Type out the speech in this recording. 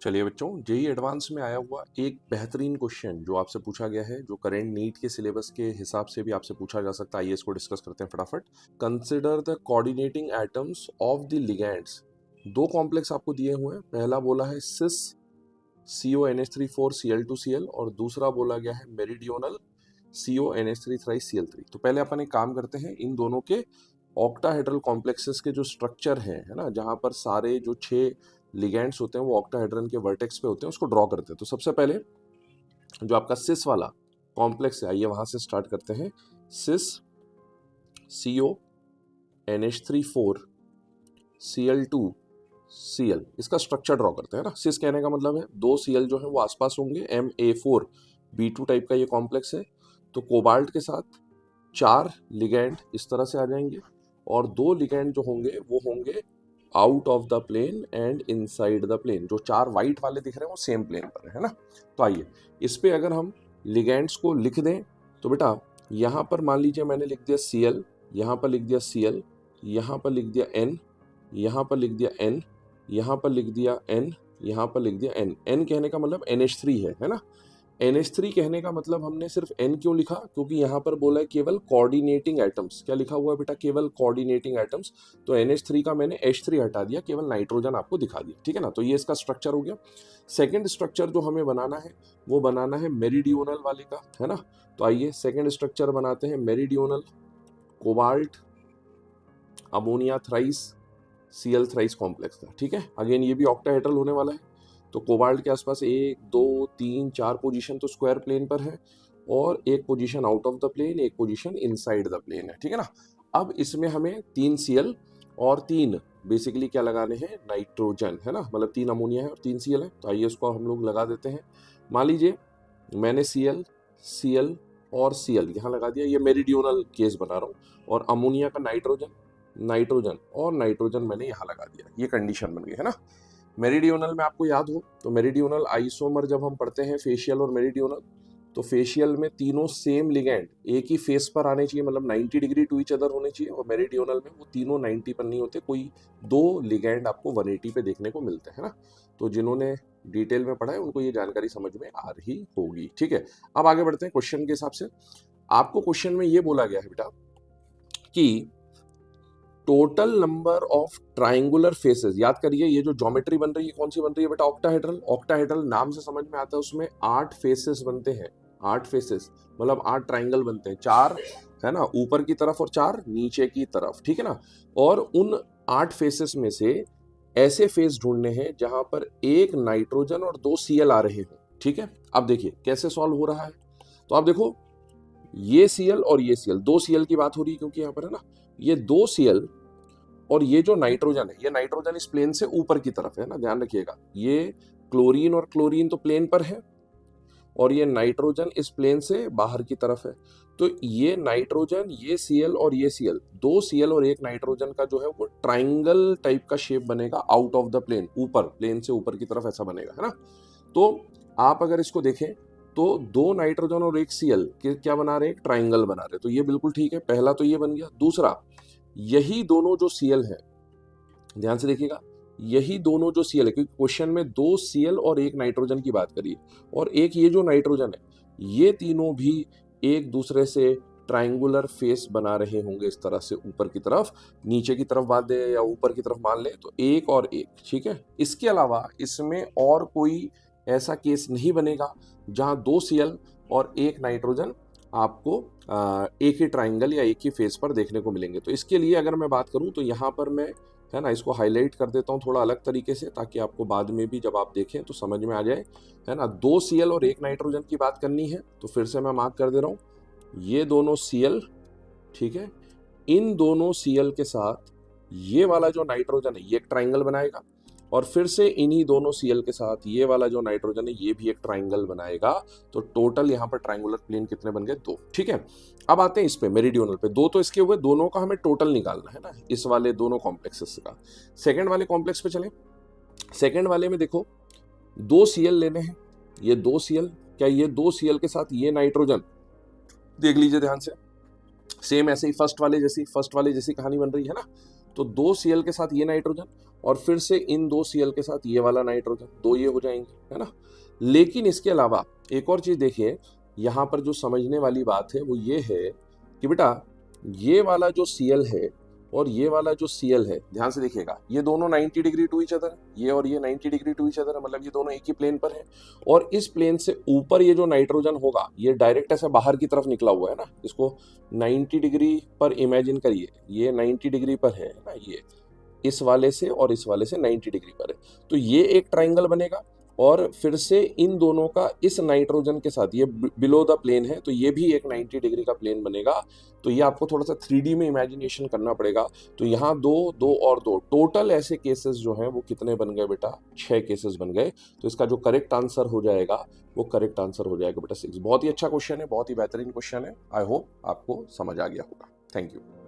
चलिए बच्चों, JEE advance में आया हुआ एक बेहतरीन क्वेश्चन जो आपसे पूछा गया है, जो करंट नीट के सिलेबस के हिसाब से भी आपसे पूछा जा सकता है। आइए इसको डिस्कस करते हैं फटाफट। Consider the coordinating atoms of the ligands. दो कॉम्प्लेक्स आपको दिए हुए हैं। पहला बोला है सिस CONH3 4 Cl2Cl और दूसरा बोला गया है मेरिडियोनल CONH3 थ्राइस Cl3। तो पहले अपन एक काम करते हैं, इन दोनों के ऑक्टाहेड्रल कॉम्प्लेक्सेस के जो स्ट्रक्चर है ना, जहां पर सारे जो 6 लिगेंड्स होते हैं वो ऑक्टाहेड्रन के वर्टेक्स पे होते हैं, उसको ड्रॉ करते हैं। तो सबसे पहले जो आपका सिस वाला कॉम्प्लेक्स है, आइए वहां से स्टार्ट करते हैं। सिस CONH3 4 Cl2Cl, इसका स्ट्रक्चर ड्रॉ करते हैं ना। सिस कहने का मतलब है दो Cl जो है वो आसपास होंगे, Ma4B2 टाइप का ये कॉम्प्लेक्स है। तो कोबाल्ट के साथ 4 लिगेंड इस तरह से आ जाएंगे और 2 लिगेंड जो होंगे वो होंगे out of the plane and inside the plane. जो 4 वाइट वाले दिख रहे हैं वो सेम प्लेन पर है ना। तो आइए इस पे अगर हम लिगेंड्स को लिख दें तो बेटा यहाँ पर मान लीजिए मैंने लिख दिया Cl, यहाँ पर लिख दिया Cl, यहाँ पर लिख दिया N, यहाँ पर लिख दिया N, यहाँ पर लिख दिया N, यहाँ पर लिख दिया N। N कहने का मतलब NH3 है ना। NH3 कहने का मतलब हमने सिर्फ N क्यों लिखा, क्योंकि यहाँ पर बोला है केवल कोऑर्डिनेटिंग एटम्स। क्या लिखा हुआ है बेटा? केवल कोऑर्डिनेटिंग एटम्स। तो NH3 का मैंने H3 हटा दिया, केवल नाइट्रोजन आपको दिखा दिया, ठीक है ना। तो ये इसका स्ट्रक्चर हो गया। सेकेंड स्ट्रक्चर जो हमें बनाना है वो बनाना है मेरिडियोनल वाले का, है ना। तो आइए सेकेंड स्ट्रक्चर बनाते हैं meridional cobalt ammonia thrice Cl thrice complex का, ठीक है। अगेन ये भी ऑक्टाहेड्रल होने वाला है। तो कोबाल्ट के आसपास 1 2 3 4 पोजीशन तो स्क्वायर प्लेन पर है और एक position out of the plane, एक पोजीशन इनसाइड द प्लेन है, ठीक है ना। अब इसमें हमें 3 Cl और 3 बेसिकली क्या लगाने हैं? नाइट्रोजन, है ना। मतलब 3 अमोनिया है और 3 Cl है। तो आइए उसको हम लोग लगा देते हैं। मान लीजिए मैंने Cl Cl और Cl यहाँ लगा दिया, ये मेरिडियोनल केस बना रहा हूँ। और अमोनिया का नाइट्रोजन नाइट्रोजन और नाइट्रोजन मैंने यहाँ लगा दिया। ये कंडीशन बन गई, है ना। मेरिडियोनल में आपको याद हो तो मेरिडियोनल आइसोमर जब हम पढ़ते हैं फेशियल और मेरिडियोनल, तो फेशियल में तीनों सेम लिगेंड एक ही फेस पर आने चाहिए, मतलब 90 डिग्री टू ईच अदर होने चाहिए। और मेरिडियोनल में वो तीनों 90 पर नहीं होते, कोई 2 लिगेंड आपको 180 पे देखने को मिलते हैं ना। तो जिन्होंने डिटेल में पढ़ा है उनको ये जानकारी समझ में आ रही होगी, ठीक है। अब आगे बढ़ते हैं क्वेश्चन के हिसाब से। आपको क्वेश्चन में ये बोला गया है बेटा कि total number of triangular faces. याद करिए ये जो ज्योमेट्री बन रही है कौन सी बन रही है बेटा? ऑक्टाहेड्रल। ऑक्टाहेड्रल नाम से समझ में आता है उसमें 8 फेसेस बनते हैं। 8 फेसेस मतलब 8 ट्राइंगल बनते हैं, 4 है ना ऊपर की तरफ और 4 नीचे की तरफ, ठीक है ना। और उन 8 फेसेस में से ऐसे फेस ढूंढने हैं जहां पर एक नाइट्रोजन और 2 Cl आ रहे हो, ठीक है। अब देखिए कैसे सॉल्व हो रहा है। तो आप देखो ये Cl और ये Cl, 2 Cl की बात हो रही है क्योंकि यहाँ पर है ना, ये 2 Cl और ये जो नाइट्रोजन है, ये नाइट्रोजन इस प्लेन से ऊपर की तरफ है ना, ध्यान रखिएगा। ये क्लोरीन और क्लोरीन तो प्लेन पर है और ये नाइट्रोजन इस प्लेन से बाहर की तरफ है। तो ये नाइट्रोजन, ये Cl और ये Cl, 2 Cl और एक नाइट्रोजन का जो है वो ट्राइंगल टाइप का शेप बनेगा आउट ऑफ द प्लेन, ऊपर प्लेन से ऊपर की तरफ ऐसा बनेगा, है ना। तो आप अगर इसको देखें तो 2 नाइट्रोजन और एक Cl क्या बना रहे हैं? एक ट्राइंगल बना रहे हैं। तो ये बिल्कुल ठीक है, पहला तो ये बन गया। दूसरा, यही दोनों जो Cl है, ध्यान से देखिएगा, यही दोनों जो Cl है, क्योंकि क्वेश्चन में 2 Cl और एक नाइट्रोजन की बात करिए और एक ये जो नाइट्रोजन है, ये तीनों भी एक दूसरे से ट्राइंगुलर फेस बना रहे होंगे इस तरह से, ऊपर की तरफ, नीचे की तरफ बात दे या ऊपर की तरफ मान ले तो एक और एक, ठीक है। इसके अलावा इसमें और कोई ऐसा केस नहीं बनेगा जहां 2 Cl और एक नाइट्रोजन आपको एक ही ट्राइंगल या एक ही फेस पर देखने को मिलेंगे। तो इसके लिए अगर मैं बात करूं तो यहाँ पर मैं है ना इसको हाईलाइट कर देता हूँ थोड़ा अलग तरीके से, ताकि आपको बाद में भी जब आप देखें तो समझ में आ जाए, है ना। 2 Cl और एक नाइट्रोजन की बात करनी है तो फिर से मैं मार्क कर दे रहा हूँ, ये दोनों Cl, ठीक है। इन दोनों Cl के साथ ये वाला जो नाइट्रोजन है ये एक ट्राइंगल बनाएगा और फिर से इन्हीं दोनों Cl के साथ ये वाला जो नाइट्रोजन है ये भी एक ट्राइंगल बनाएगा। तो टोटल यहाँ पर ट्राइंगुलर प्लेन कितने बन गए? 2, ठीक है। अब आते हैं इस पे मेरिडियोनल पे। 2 तो इसके हुए, दोनों का हमें टोटल निकालना है ना, इस वाले दोनों कॉम्प्लेक्सेस का। सेकेंड वाले कॉम्प्लेक्स पे चले। सेकेंड वाले में देखो 2 Cl लेने हैं, ये 2 Cl, क्या ये 2 Cl के साथ ये नाइट्रोजन, देख लीजिए ध्यान से, सेम ऐसे ही फर्स्ट वाले जैसी कहानी बन रही है ना। तो 2 Cl के साथ ये नाइट्रोजन और फिर से इन 2 Cl के साथ ये वाला नाइट्रोजन, 2 ये हो जाएंगे, है ना। लेकिन इसके अलावा एक और चीज देखिए, यहाँ पर जो समझने वाली बात है वो ये है कि बेटा ये वाला जो Cl है और ये वाला जो Cl है, ध्यान से देखिएगा, ये दोनों 90 डिग्री टू ईच अदर, ये और ये 90 डिग्री टू ईच अदर, मतलब ये दोनों एक ही प्लेन पर है। और इस प्लेन से ऊपर ये जो नाइट्रोजन होगा ये डायरेक्ट ऐसे बाहर की तरफ निकला हुआ है ना, इसको 90 डिग्री पर इमेजिन करिए, ये 90 डिग्री पर है ना, ये इस वाले से और इस वाले से 90 डिग्री पर है। तो ये एक ट्राइंगल बनेगा और फिर से इन दोनों का इस नाइट्रोजन के साथ ये बिलो द प्लेन है, तो ये भी एक 90 डिग्री का प्लेन बनेगा। तो ये आपको थोड़ा सा 3D में इमेजिनेशन करना पड़ेगा। तो यहाँ 2, 2 और 2, टोटल ऐसे केसेस जो हैं वो कितने बन गए बेटा, 6 केसेस बन गए। तो इसका जो करेक्ट आंसर हो जाएगा वो करेक्ट आंसर हो जाएगा बेटा 6। बहुत ही अच्छा क्वेश्चन है, बहुत ही बेहतरीन क्वेश्चन है। आई होप आपको समझ आ गया होगा। Thank you.